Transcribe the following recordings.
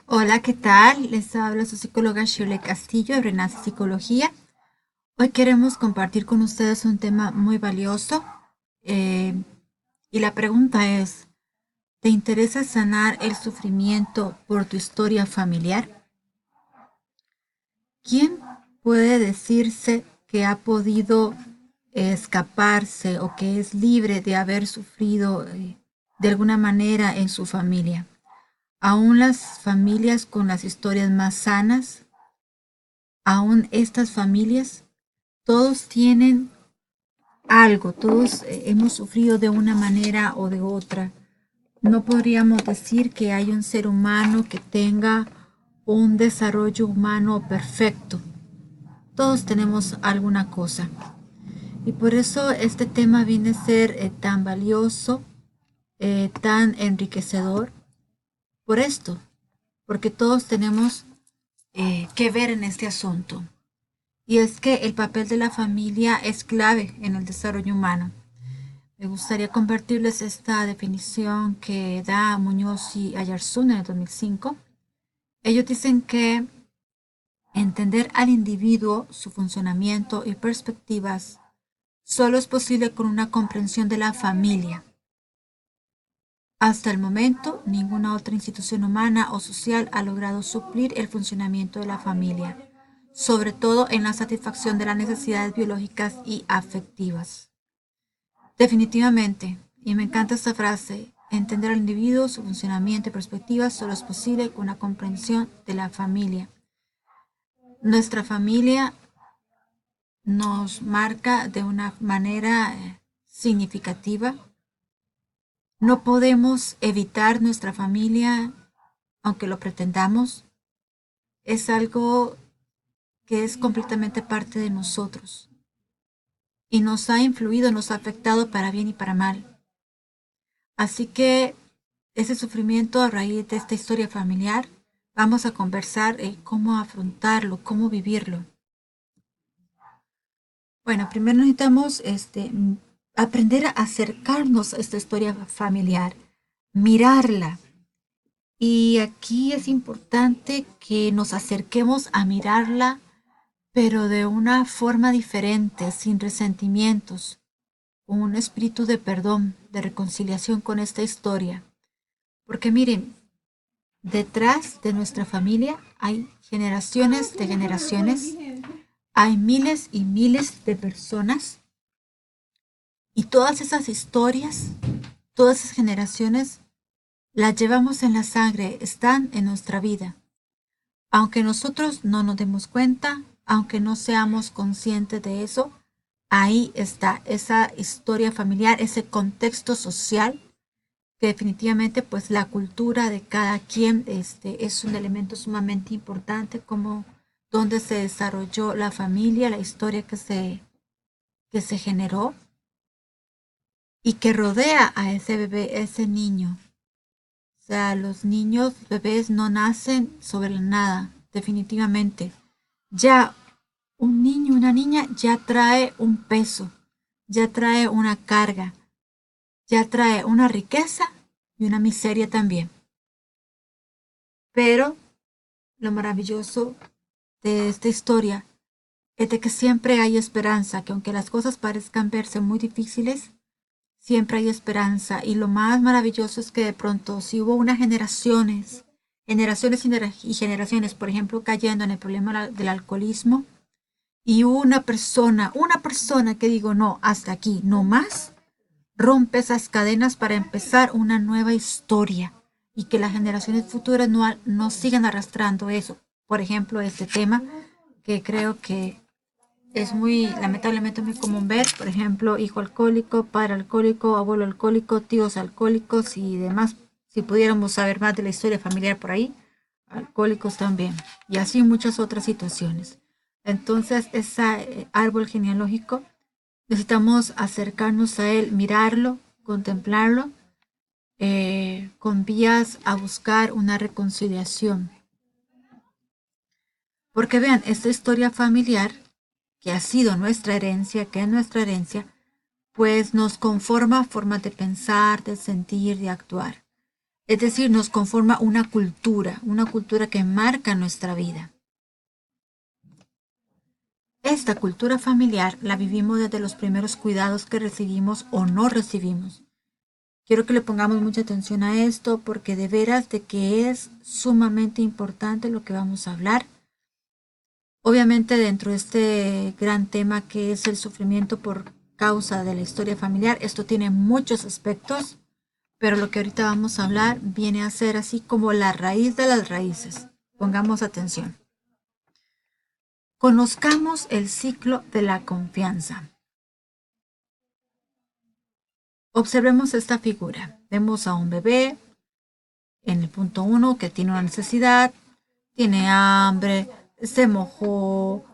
Hola, ¿qué tal? Les habla su psicóloga Shirley Castillo de Renace Psicología. Hoy queremos compartir con ustedes un tema muy valioso eh, y la pregunta es, ¿te interesa sanar el sufrimiento por tu historia familiar? ¿Quién puede decirse que ha podido escaparse o que es libre de haber sufrido de alguna manera en su familia? Aún las familias con las historias más sanas, aún estas familias, todos tienen algo, todos hemos sufrido de una manera o de otra. No podríamos decir que hay un ser humano que tenga un desarrollo humano perfecto. Todos tenemos alguna cosa. Y por eso este tema viene a ser tan valioso, tan enriquecedor, por esto, porque todos tenemos que ver en este asunto. Y es que el papel de la familia es clave en el desarrollo humano. Me gustaría compartirles esta definición que da Muñoz y Ayarzábal en el 2005. Ellos dicen que entender al individuo, su funcionamiento y perspectivas solo es posible con una comprensión de la familia. Hasta el momento, ninguna otra institución humana o social ha logrado suplir el funcionamiento de la familia, sobre todo en la satisfacción de las necesidades biológicas y afectivas. Definitivamente, y me encanta esta frase, entender al individuo, su funcionamiento y perspectivas solo es posible con una comprensión de la familia. Nuestra familia nos marca de una manera significativa. No podemos evitar nuestra familia, aunque lo pretendamos. Es algo que es completamente parte de nosotros y nos ha influido, nos ha afectado para bien y para mal. Así que ese sufrimiento a raíz de esta historia familiar, vamos a conversar cómo afrontarlo, cómo vivirlo. Bueno, primero necesitamos aprender a acercarnos a esta historia familiar, mirarla. Y aquí es importante que nos acerquemos a mirarla, pero de una forma diferente, sin resentimientos, con un espíritu de perdón, de reconciliación con esta historia. Porque miren, detrás de nuestra familia hay generaciones de generaciones, hay miles y miles de personas y todas esas historias, todas esas generaciones las llevamos en la sangre, están en nuestra vida. Aunque nosotros no nos demos cuenta, aunque no seamos conscientes de eso, ahí está esa historia familiar, ese contexto social que definitivamente pues la cultura de cada quien es un elemento sumamente importante como donde se desarrolló la familia, la historia que se generó y que rodea a ese bebé, ese niño. O sea, los niños, bebés no nacen sobre la nada, definitivamente. Ya un niño, una niña ya trae un peso, ya trae una carga, ya trae una riqueza y una miseria también. Pero lo maravilloso de esta historia es de que siempre hay esperanza, que aunque las cosas parezcan verse muy difíciles, siempre hay esperanza. Y lo más maravilloso es que de pronto, si hubo unas generaciones y generaciones, por ejemplo, cayendo en el problema del alcoholismo, y una persona que digo, no, hasta aquí, no más, rompe esas cadenas para empezar una nueva historia y que las generaciones futuras no sigan arrastrando eso. Por ejemplo, este tema que creo que es muy, lamentablemente muy común ver, por ejemplo, hijo alcohólico, padre alcohólico, abuelo alcohólico, tíos alcohólicos y demás. Si pudiéramos saber más de la historia familiar por ahí, alcohólicos también. Y así muchas otras situaciones. Entonces, ese árbol genealógico, necesitamos acercarnos a él, mirarlo, contemplarlo, con vías a buscar una reconciliación. Porque vean, esta historia familiar, que ha sido nuestra herencia, que es nuestra herencia, pues nos conforma formas de pensar, de sentir, de actuar. Es decir, nos conforma una cultura que marca nuestra vida. Esta cultura familiar la vivimos desde los primeros cuidados que recibimos o no recibimos. Quiero que le pongamos mucha atención a esto porque de veras de que es sumamente importante lo que vamos a hablar. Obviamente dentro de este gran tema que es el sufrimiento por causa de la historia familiar, esto tiene muchos aspectos, pero lo que ahorita vamos a hablar viene a ser así como la raíz de las raíces. Pongamos atención. Conozcamos el ciclo de la confianza. Observemos esta figura. Vemos a un bebé en el punto 1 que tiene una necesidad, tiene hambre, se mojó,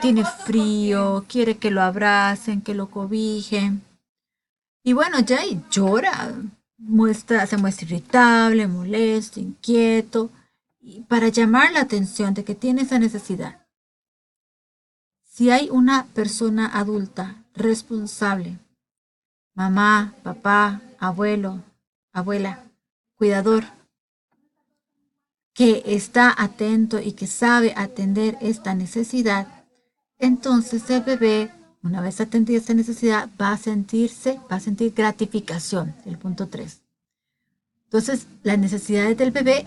tiene frío, quiere que lo abracen, que lo cobijen. Y bueno, ya ahí llora, se muestra irritable, molesto, inquieto, y para llamar la atención de que tiene esa necesidad. Si hay una persona adulta responsable, mamá, papá, abuelo, abuela, cuidador, que está atento y que sabe atender esta necesidad, entonces el bebé, una vez atendida esta necesidad, va a sentir gratificación, el punto 3. Entonces, las necesidades del bebé,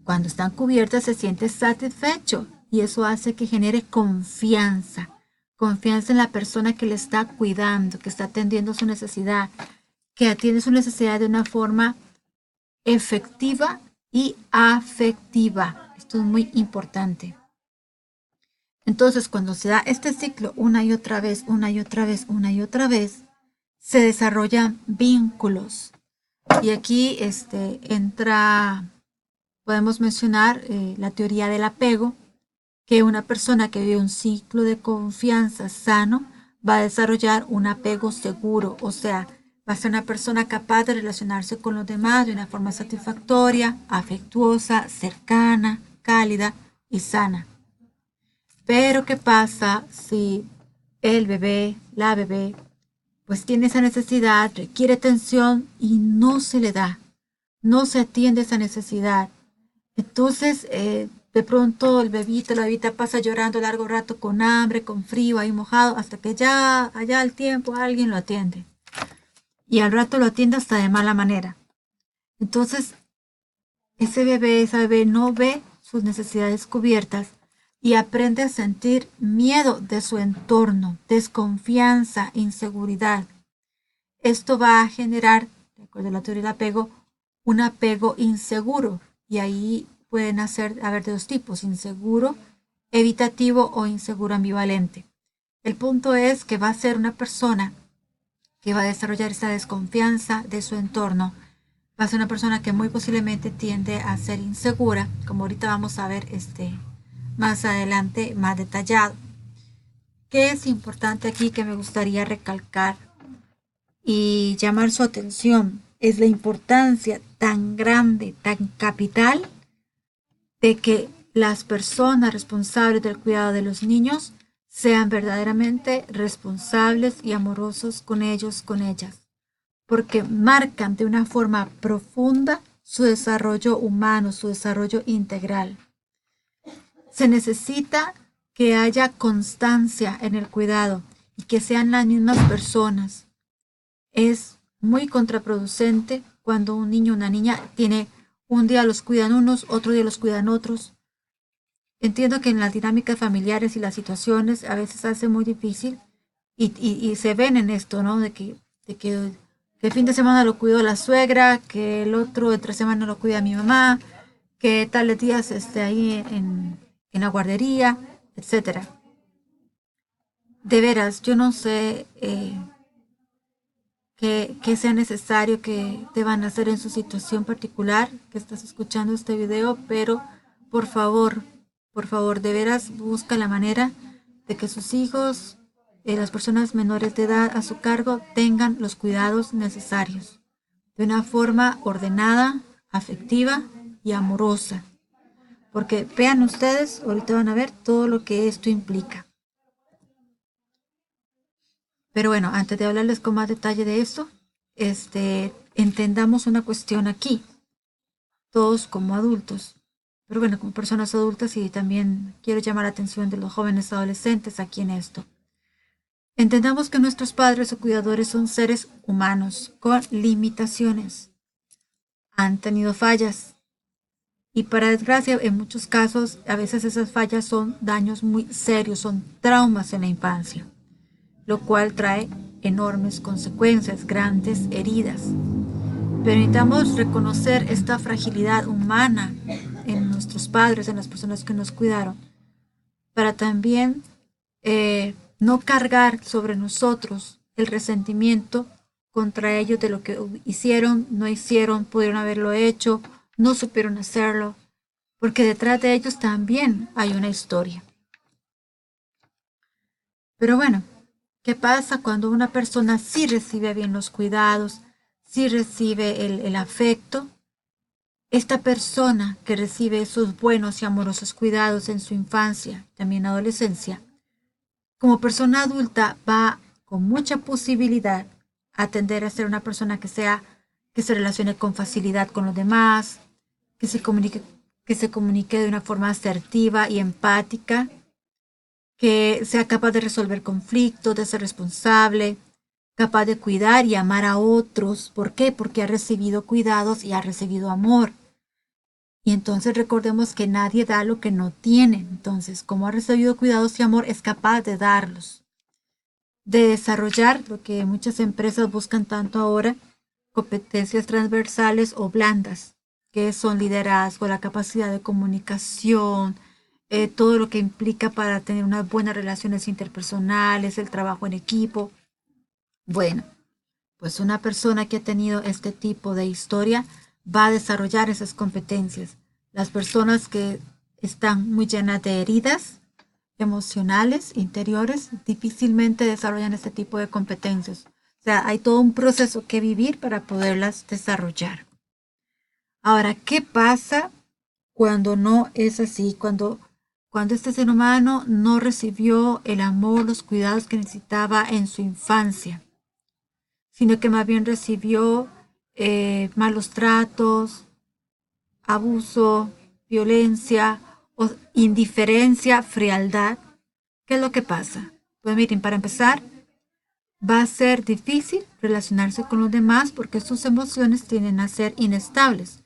cuando están cubiertas, se siente satisfecho y eso hace que genere confianza. Confianza en la persona que le está cuidando, que está atendiendo su necesidad, que atiende su necesidad de una forma efectiva y afectiva. Esto es muy importante. Entonces, cuando se da este ciclo una y otra vez, una y otra vez, una y otra vez, se desarrollan vínculos. Y aquí podemos mencionar la teoría del apego, que una persona que vive un ciclo de confianza sano va a desarrollar un apego seguro, o sea, va a ser una persona capaz de relacionarse con los demás de una forma satisfactoria, afectuosa, cercana, cálida y sana. Pero ¿qué pasa si el bebé, la bebé, pues tiene esa necesidad, requiere atención y no se le da, no se atiende esa necesidad? Entonces, de pronto el bebito, la bebita pasa llorando largo rato con hambre, con frío, ahí mojado, hasta que ya allá al tiempo alguien lo atiende. Y al rato lo atiende hasta de mala manera. Entonces, esa bebé no ve sus necesidades cubiertas y aprende a sentir miedo de su entorno, desconfianza, inseguridad. Esto va a generar, de acuerdo a la teoría del apego, un apego inseguro. Y ahí pueden haber de dos tipos, inseguro evitativo o inseguro ambivalente. El punto es que va a ser una persona que va a desarrollar esta desconfianza de su entorno. Va a ser una persona que muy posiblemente tiende a ser insegura, como ahorita vamos a ver más adelante, más detallado. ¿Qué es importante aquí que me gustaría recalcar y llamar su atención? Es la importancia tan grande, tan capital, de que las personas responsables del cuidado de los niños sean verdaderamente responsables y amorosos con ellos, con ellas, porque marcan de una forma profunda su desarrollo humano, su desarrollo integral. Se necesita que haya constancia en el cuidado y que sean las mismas personas. Es muy contraproducente cuando un niño o una niña tiene un día los cuidan unos, otro día los cuidan otros. Entiendo que en las dinámicas familiares y las situaciones a veces hace muy difícil y se ven en esto, ¿no? Que el fin de semana lo cuidó la suegra, que el otro entre semana lo cuida mi mamá, que tales días esté ahí en la guardería, etcétera. De veras, yo no sé qué sea necesario que deban hacer en su situación particular que estás escuchando este video, pero por favor, por favor, de veras busca la manera de que sus hijos, las personas menores de edad a su cargo, tengan los cuidados necesarios de una forma ordenada, afectiva y amorosa. Porque vean ustedes, ahorita van a ver todo lo que esto implica. Pero bueno, antes de hablarles con más detalle de esto, entendamos una cuestión aquí. todos como adultos. Pero bueno, como personas adultas y también quiero llamar la atención de los jóvenes adolescentes aquí en esto. Entendamos que nuestros padres o cuidadores son seres humanos con limitaciones. Han tenido fallas y para desgracia en muchos casos a veces esas fallas son daños muy serios, son traumas en la infancia, lo cual trae enormes consecuencias, grandes heridas. Pero necesitamos reconocer esta fragilidad humana en nuestros padres, en las personas que nos cuidaron, para también no cargar sobre nosotros el resentimiento contra ellos de lo que hicieron, no hicieron, pudieron haberlo hecho, no supieron hacerlo, porque detrás de ellos también hay una historia. Pero bueno, ¿qué pasa cuando una persona sí recibe bien los cuidados, sí recibe el afecto? Esta persona que recibe esos buenos y amorosos cuidados en su infancia, también adolescencia, como persona adulta va con mucha posibilidad a tender a ser una persona que se relacione con facilidad con los demás, que se comunique de una forma asertiva y empática, que sea capaz de resolver conflictos, de ser responsable, capaz de cuidar y amar a otros. ¿Por qué? Porque ha recibido cuidados y ha recibido amor. Y entonces recordemos que nadie da lo que no tiene. Entonces, como ha recibido cuidados y amor, es capaz de darlos. De desarrollar lo que muchas empresas buscan tanto ahora, competencias transversales o blandas, que son liderazgo, la capacidad de comunicación, todo lo que implica para tener unas buenas relaciones interpersonales, el trabajo en equipo. Bueno, pues una persona que ha tenido este tipo de historia va a desarrollar esas competencias. Las personas que están muy llenas de heridas emocionales, interiores, difícilmente desarrollan este tipo de competencias. O sea, hay todo un proceso que vivir para poderlas desarrollar. Ahora, ¿qué pasa cuando no es así? Cuando este ser humano no recibió el amor, los cuidados que necesitaba en su infancia, sino que más bien recibió malos tratos, abuso, violencia, o indiferencia, frialdad. ¿Qué es lo que pasa? Pues miren, para empezar, va a ser difícil relacionarse con los demás porque sus emociones tienden a ser inestables,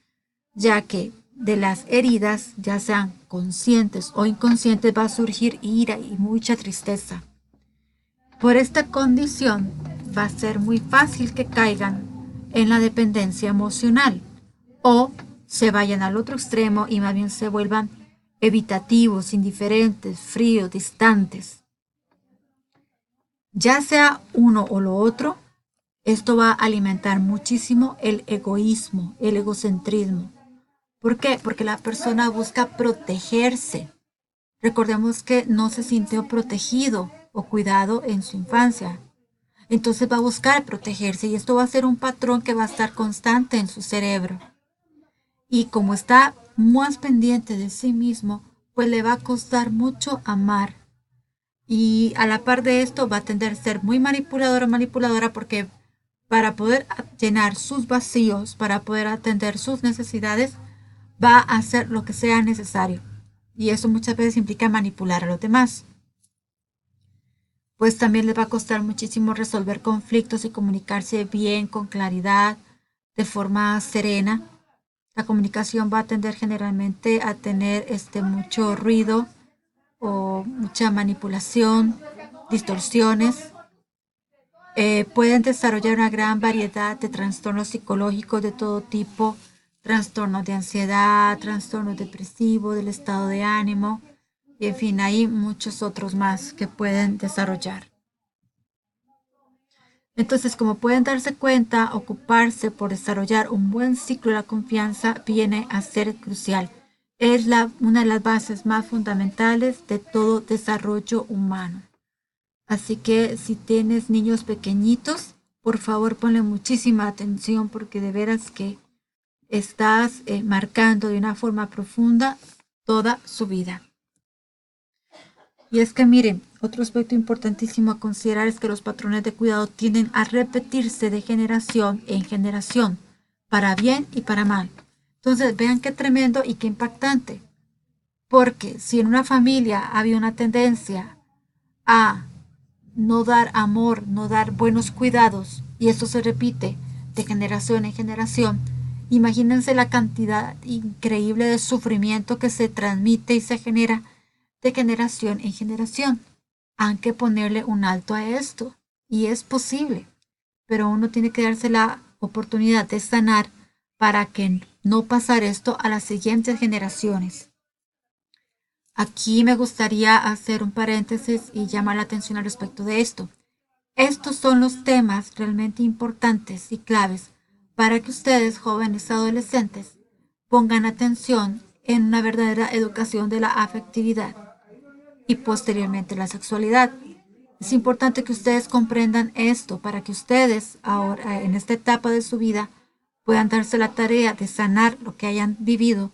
ya que de las heridas, ya sean conscientes o inconscientes, va a surgir ira y mucha tristeza. Por esta condición, va a ser muy fácil que caigan en la dependencia emocional o se vayan al otro extremo y más bien se vuelvan evitativos, indiferentes, fríos, distantes. Ya sea uno o lo otro, esto va a alimentar muchísimo el egoísmo, el egocentrismo. ¿Por qué? Porque la persona busca protegerse. Recordemos que no se sintió protegido o cuidado en su infancia. Entonces va a buscar protegerse y esto va a ser un patrón que va a estar constante en su cerebro. Y como está más pendiente de sí mismo, pues le va a costar mucho amar. Y a la par de esto va a tender a ser muy manipuladora, manipuladora, porque para poder llenar sus vacíos, para poder atender sus necesidades, va a hacer lo que sea necesario. Y eso muchas veces implica manipular a los demás. Pues también les va a costar muchísimo resolver conflictos y comunicarse bien, con claridad, de forma serena. La comunicación va a tender generalmente a tener mucho ruido o mucha manipulación, distorsiones. Pueden desarrollar una gran variedad de trastornos psicológicos de todo tipo, trastornos de ansiedad, trastornos depresivos, del estado de ánimo, y en fin, hay muchos otros más que pueden desarrollar. Entonces, como pueden darse cuenta, ocuparse por desarrollar un buen ciclo de la confianza viene a ser crucial. Es una de las bases más fundamentales de todo desarrollo humano. Así que si tienes niños pequeñitos, por favor ponle muchísima atención porque de veras que estás marcando de una forma profunda toda su vida. Y es que miren, otro aspecto importantísimo a considerar es que los patrones de cuidado tienden a repetirse de generación en generación, para bien y para mal. Entonces, vean qué tremendo y qué impactante. Porque si en una familia había una tendencia a no dar amor, no dar buenos cuidados, y esto se repite de generación en generación, imagínense la cantidad increíble de sufrimiento que se transmite y se genera de generación en generación. Hay que ponerle un alto a esto, y es posible, pero uno tiene que darse la oportunidad de sanar para que no pasar esto a las siguientes generaciones. Aquí me gustaría hacer un paréntesis y llamar la atención al respecto de esto. Estos son los temas realmente importantes y claves para que ustedes, jóvenes adolescentes, pongan atención en una verdadera educación de la afectividad y posteriormente la sexualidad. Es importante que ustedes comprendan esto para que ustedes ahora, en esta etapa de su vida, puedan darse la tarea de sanar lo que hayan vivido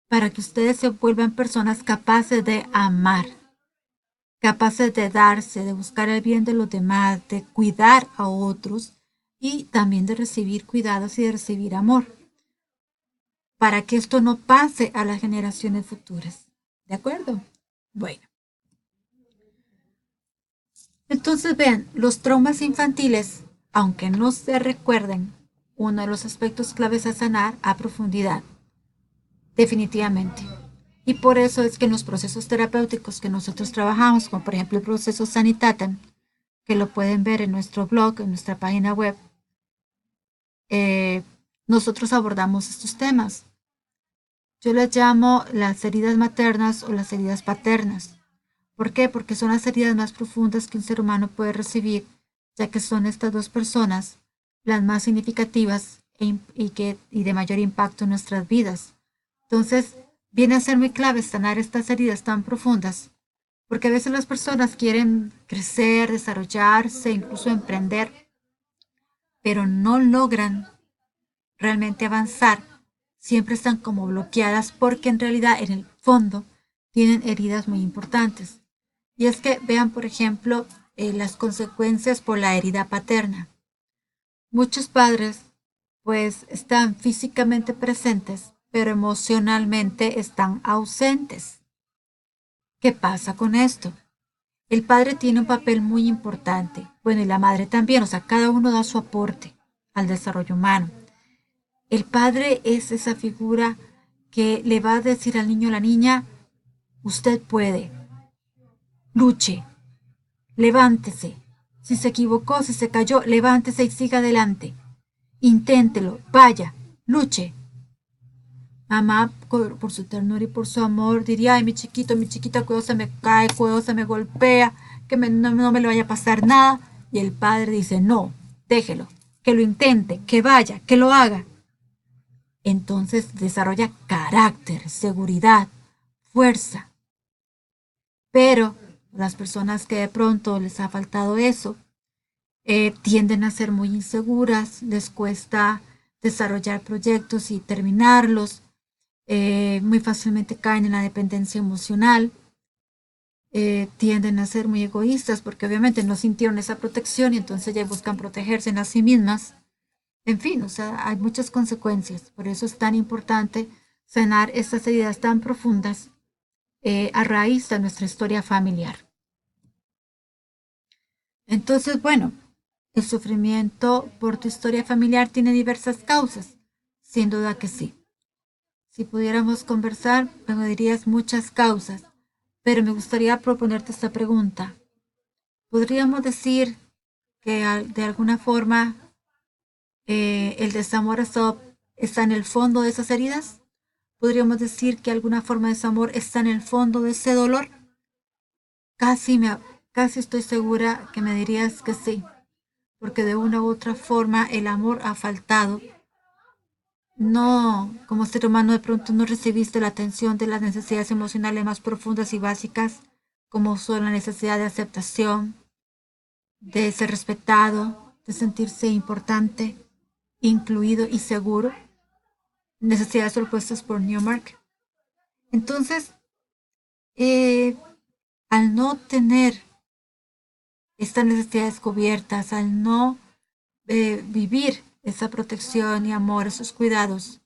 para que ustedes se vuelvan personas capaces de amar, capaces de darse, de buscar el bien de los demás, de cuidar a otros y también de recibir cuidados y de recibir amor, para que esto no pase a las generaciones futuras. ¿De acuerdo? Bueno, entonces vean, los traumas infantiles, aunque no se recuerden, uno de los aspectos claves a sanar a profundidad, definitivamente. Y por eso es que en los procesos terapéuticos que nosotros trabajamos, como por ejemplo el proceso Sanitatem, que lo pueden ver en nuestro blog, en nuestra página web, eh, nosotros abordamos estos temas. Yo les llamo las heridas maternas o las heridas paternas. ¿Por qué? Porque son las heridas más profundas que un ser humano puede recibir, ya que son estas dos personas las más significativas y de mayor impacto en nuestras vidas. Entonces, viene a ser muy clave sanar estas heridas tan profundas, porque a veces las personas quieren crecer, desarrollarse, incluso emprender, pero no logran realmente avanzar. Siempre están como bloqueadas porque en realidad en el fondo tienen heridas muy importantes. Y es que vean, por ejemplo, las consecuencias por la herida paterna. Muchos padres pues están físicamente presentes, pero emocionalmente están ausentes. ¿Qué pasa con esto? El padre tiene un papel muy importante, bueno, y la madre también, o sea, cada uno da su aporte al desarrollo humano. El padre es esa figura que le va a decir al niño o la niña, usted puede, luche, levántese. Si se equivocó, si se cayó, levántese y siga adelante. Inténtelo, vaya, luche. Mamá, por su ternura y por su amor, diría, ay, mi chiquito, cuidado se me cae, cuidado se me golpea, que no me le vaya a pasar nada. Y el padre dice, no, déjelo, que lo intente, que vaya, que lo haga. Entonces desarrolla carácter, seguridad, fuerza. Pero las personas que de pronto les ha faltado eso, tienden a ser muy inseguras, les cuesta desarrollar proyectos y terminarlos, muy fácilmente caen en la dependencia emocional, tienden a ser muy egoístas porque obviamente no sintieron esa protección y entonces ya buscan protegerse en a sí mismas. En fin, o sea, hay muchas consecuencias. Por eso es tan importante sanar estas heridas tan profundas a raíz de nuestra historia familiar. Entonces, bueno, el sufrimiento por tu historia familiar tiene diversas causas. Sin duda que sí. Si pudiéramos conversar, me dirías muchas causas, pero me gustaría proponerte esta pregunta. ¿Podríamos decir que de alguna forma el desamor está en el fondo de esas heridas? ¿Podríamos decir que alguna forma de desamor está en el fondo de ese dolor? Casi, casi estoy segura que me dirías que sí, porque de una u otra forma el amor ha faltado. No, como ser humano de pronto no recibiste la atención de las necesidades emocionales más profundas y básicas, como son la necesidad de aceptación, de ser respetado, de sentirse importante, incluido y seguro. Necesidades propuestas por Newmark. Entonces, eh, al no tener estas necesidades cubiertas, al no vivir esa protección y amor, esos cuidados,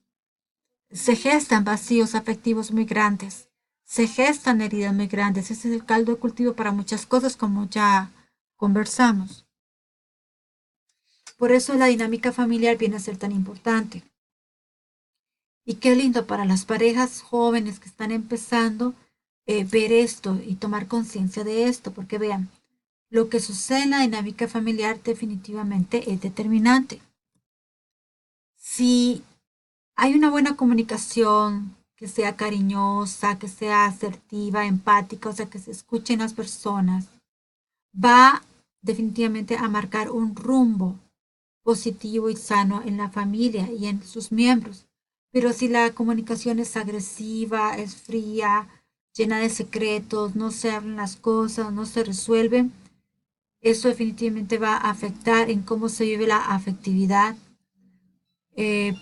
se gestan vacíos afectivos muy grandes, se gestan heridas muy grandes. Ese es el caldo de cultivo para muchas cosas, como ya conversamos. Por eso la dinámica familiar viene a ser tan importante. Y qué lindo para las parejas jóvenes que están empezando ver esto y tomar conciencia de esto, porque vean, lo que sucede en la dinámica familiar definitivamente es determinante. Si hay una buena comunicación, que sea cariñosa, que sea asertiva, empática, o sea, que se escuchen las personas, va definitivamente a marcar un rumbo positivo y sano en la familia y en sus miembros. Pero si la comunicación es agresiva, es fría, llena de secretos, no se hablan las cosas, no se resuelven, eso definitivamente va a afectar en cómo se vive la afectividad,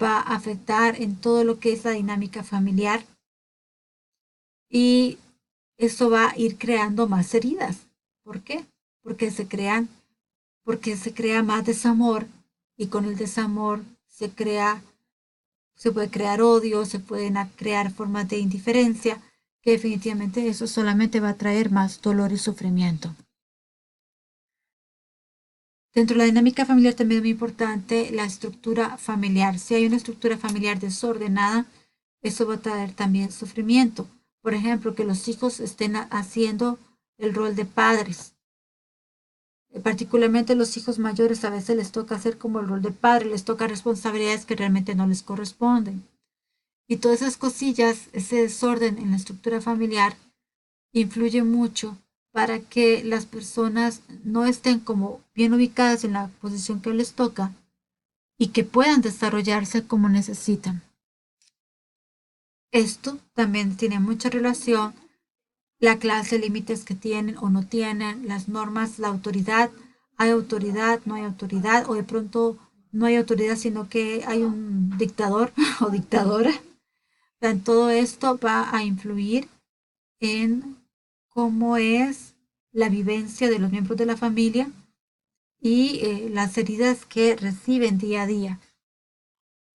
va a afectar en todo lo que es la dinámica familiar y eso va a ir creando más heridas. ¿Por qué? Porque se crean, porque se crea más desamor y con el desamor se puede crear odio, se pueden crear formas de indiferencia, que definitivamente eso solamente va a traer más dolor y sufrimiento. Dentro de la dinámica familiar también es muy importante la estructura familiar. Si hay una estructura familiar desordenada, eso va a traer también sufrimiento. Por ejemplo, que los hijos estén haciendo el rol de padres. Particularmente los hijos mayores a veces les toca hacer como el rol de padre, les toca responsabilidades que realmente no les corresponden. Y todas esas cosillas, ese desorden en la estructura familiar, influye mucho para que las personas no estén como bien ubicadas en la posición que les toca y que puedan desarrollarse como necesitan. Esto también tiene mucha relación la clase de límites que tienen o no tienen, las normas, la autoridad, no hay autoridad, o de pronto no hay autoridad, sino que hay un dictador o dictadora. En todo esto va a influir en cómo es la vivencia de los miembros de la familia y las heridas que reciben día a día.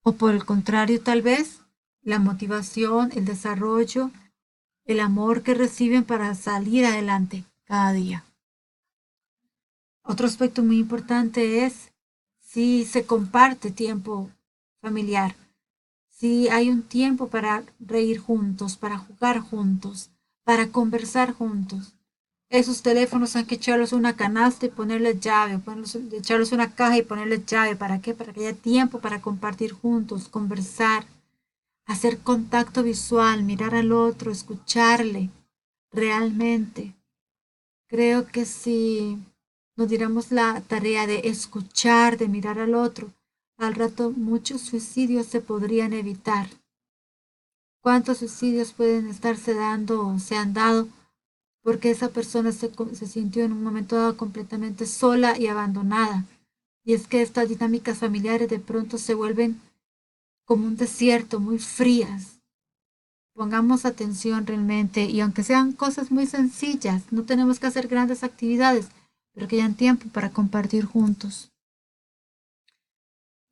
O por el contrario, tal vez, la motivación, el desarrollo, el amor que reciben para salir adelante cada día. Otro aspecto muy importante es si se comparte tiempo familiar, si hay un tiempo para reír juntos, para jugar juntos, para conversar juntos. Esos teléfonos hay que echarlos a una canasta y ponerles llave, echarlos a una caja y ponerles llave. ¿Para qué? Para que haya tiempo para compartir juntos, conversar, hacer contacto visual, mirar al otro, escucharle realmente. Creo que si nos diéramos la tarea de escuchar, de mirar al otro, al rato muchos suicidios se podrían evitar. ¿Cuántos suicidios pueden estarse dando o se han dado porque esa persona se sintió en un momento dado completamente sola y abandonada? Y es que estas dinámicas familiares de pronto se vuelven como un desierto, muy frías. Pongamos atención realmente y aunque sean cosas muy sencillas, no tenemos que hacer grandes actividades, pero que hayan tiempo para compartir juntos.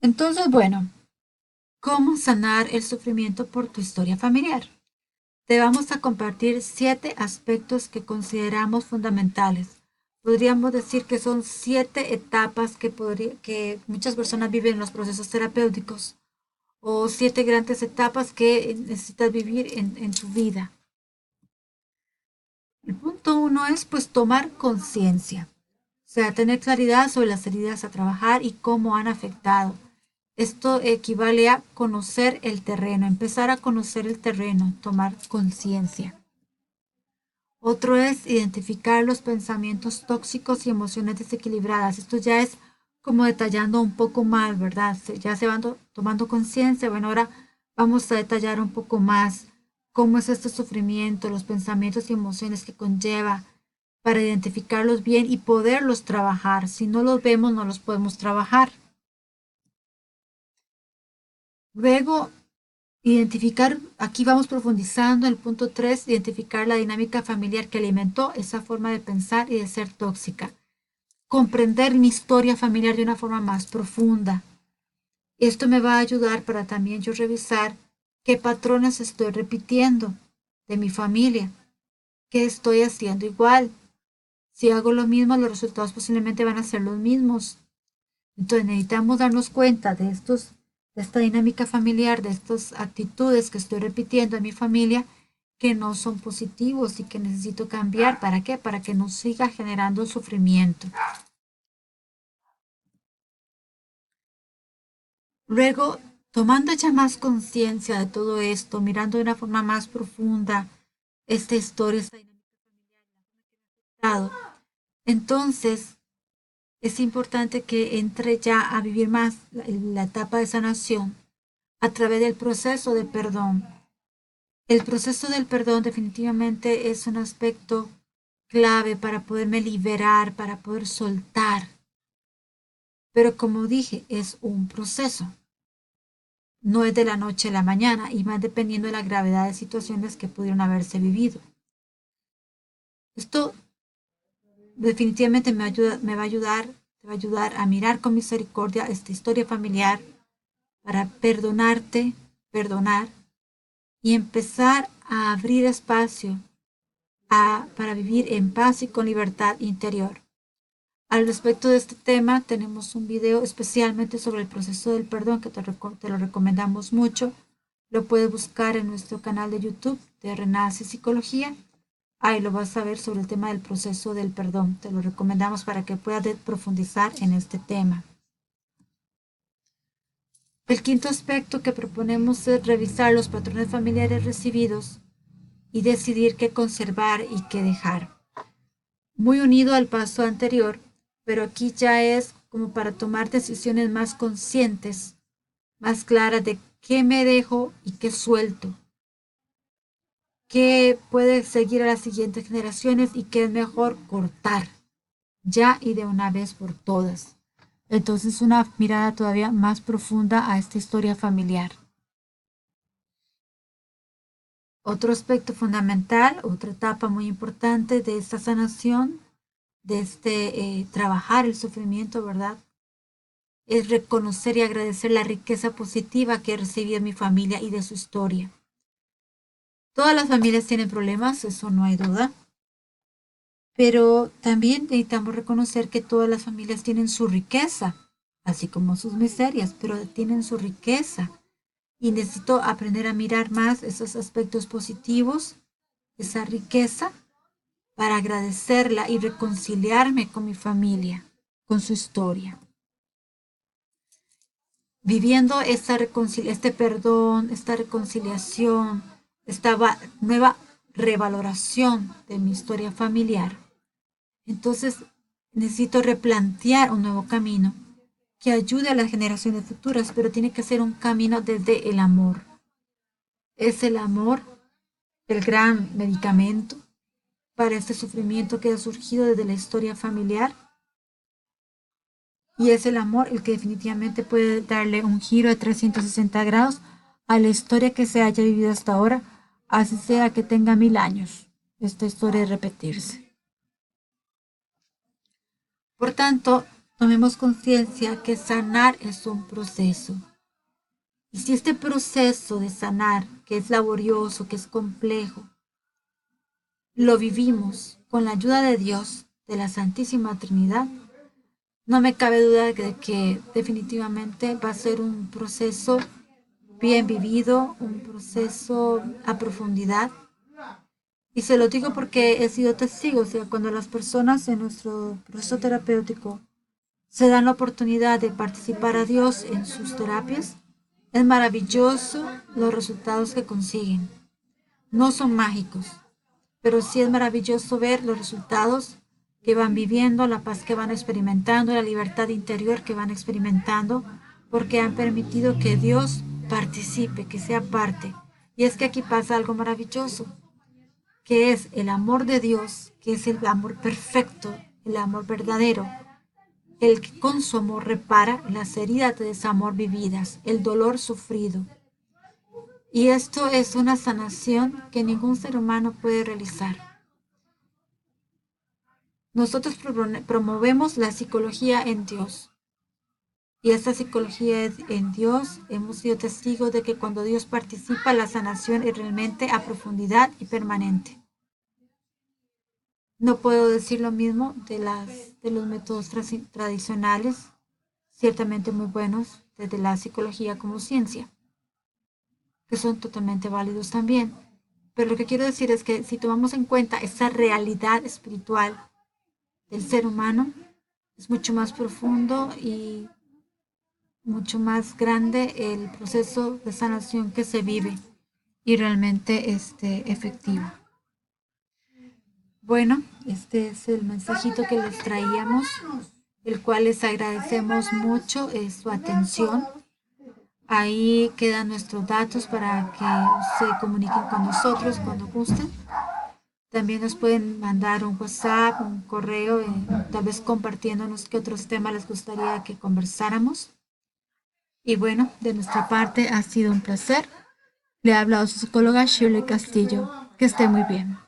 Entonces, bueno, ¿cómo sanar el sufrimiento por tu historia familiar? Te vamos a compartir 7 aspectos que consideramos fundamentales. Podríamos decir que son 7 etapas que muchas personas viven en los procesos terapéuticos o 7 grandes etapas que necesitas vivir en tu vida. El punto uno es pues tomar conciencia, o sea, tener claridad sobre las heridas a trabajar y cómo han afectado. Esto equivale a conocer el terreno, empezar a conocer el terreno, tomar conciencia. Otro es identificar los pensamientos tóxicos y emociones desequilibradas. Esto ya es como detallando un poco más, ¿verdad? Ya se van tomando conciencia. Bueno, ahora vamos a detallar un poco más cómo es este sufrimiento, los pensamientos y emociones que conlleva para identificarlos bien y poderlos trabajar. Si no los vemos, no los podemos trabajar. Luego, identificar, aquí vamos profundizando en el punto 3, identificar la dinámica familiar que alimentó esa forma de pensar y de ser tóxica. Comprender mi historia familiar de una forma más profunda. Esto me va a ayudar para también yo revisar ¿Qué patrones estoy repitiendo de mi familia? ¿Qué estoy haciendo igual? Si hago lo mismo, los resultados posiblemente van a ser los mismos. Entonces necesitamos darnos cuenta de esta dinámica familiar, de estas actitudes que estoy repitiendo en mi familia que no son positivos y que necesito cambiar. ¿Para qué? Para que no siga generando sufrimiento. Luego, tomando ya más conciencia de todo esto, mirando de una forma más profunda esta historia, esta dinámica familiar, entonces es importante que entre ya a vivir más la etapa de sanación a través del proceso de perdón. El proceso del perdón definitivamente es un aspecto clave para poderme liberar, para poder soltar. Pero como dije, es un proceso. No es de la noche a la mañana y más dependiendo de la gravedad de situaciones que pudieron haberse vivido. Esto definitivamente me va a ayudar, te va a ayudar a mirar con misericordia esta historia familiar para perdonarte, perdonar y empezar a abrir espacio para vivir en paz y con libertad interior. Al respecto de este tema, tenemos un video especialmente sobre el proceso del perdón que te lo recomendamos mucho. Lo puedes buscar en nuestro canal de YouTube de Renace Psicología. Ahí lo vas a ver sobre el tema del proceso del perdón. Te lo recomendamos para que puedas profundizar en este tema. El quinto aspecto que proponemos es revisar los patrones familiares recibidos y decidir qué conservar y qué dejar. Muy unido al paso anterior, pero aquí ya es como para tomar decisiones más conscientes, más claras de qué me dejo y qué suelto, qué puede seguir a las siguientes generaciones y qué es mejor cortar ya y de una vez por todas. Entonces una mirada todavía más profunda a esta historia familiar. Otro aspecto fundamental, otra etapa muy importante de esta sanación, de este trabajar el sufrimiento, ¿verdad? Es reconocer y agradecer la riqueza positiva que he recibido de mi familia y de su historia. Todas las familias tienen problemas, eso no hay duda, pero también necesitamos reconocer que todas las familias tienen su riqueza, así como sus miserias, pero tienen su riqueza. Y necesito aprender a mirar más esos aspectos positivos, esa riqueza, para agradecerla y reconciliarme con mi familia, con su historia. Viviendo este perdón, esta reconciliación, esta nueva revaloración de mi historia familiar. Entonces necesito replantear un nuevo camino que ayude a las generaciones futuras, pero tiene que ser un camino desde el amor. Es el amor el gran medicamento para este sufrimiento que ha surgido desde la historia familiar. Y es el amor el que definitivamente puede darle un giro de 360 grados a la historia que se haya vivido hasta ahora, así sea que tenga 1000 años. Esta historia de repetirse. Por tanto, tomemos conciencia que sanar es un proceso. Y si este proceso de sanar, que es laborioso, que es complejo, lo vivimos con la ayuda de Dios, de la Santísima Trinidad, no me cabe duda de que definitivamente va a ser un proceso bien vivido, un proceso a profundidad. Y se lo digo porque he sido testigo, o sea, cuando las personas en nuestro proceso terapéutico se dan la oportunidad de participar a Dios en sus terapias, es maravilloso los resultados que consiguen. No son mágicos, pero sí es maravilloso ver los resultados que van viviendo, la paz que van experimentando, la libertad interior que van experimentando, porque han permitido que Dios participe, que sea parte. Y es que aquí pasa algo maravilloso, que es el amor de Dios, que es el amor perfecto, el amor verdadero, el que con su amor repara las heridas de desamor vividas, el dolor sufrido. Y esto es una sanación que ningún ser humano puede realizar. Nosotros promovemos la psicología en Dios. Y esta psicología en Dios, hemos sido testigos de que cuando Dios participa, la sanación es realmente a profundidad y permanente. No puedo decir lo mismo de los métodos tradicionales, ciertamente muy buenos, desde la psicología como ciencia, que son totalmente válidos también. Pero lo que quiero decir es que si tomamos en cuenta esa realidad espiritual del ser humano, es mucho más profundo y mucho más grande el proceso de sanación que se vive y realmente efectivo. Bueno, este es el mensajito que les traíamos, el cual les agradecemos mucho su atención. Ahí quedan nuestros datos para que se comuniquen con nosotros cuando gusten. También nos pueden mandar un WhatsApp, un correo, tal vez compartiéndonos qué otros temas les gustaría que conversáramos. Y bueno, de nuestra parte ha sido un placer. Le ha hablado su psicóloga Shirley Castillo. Que esté muy bien.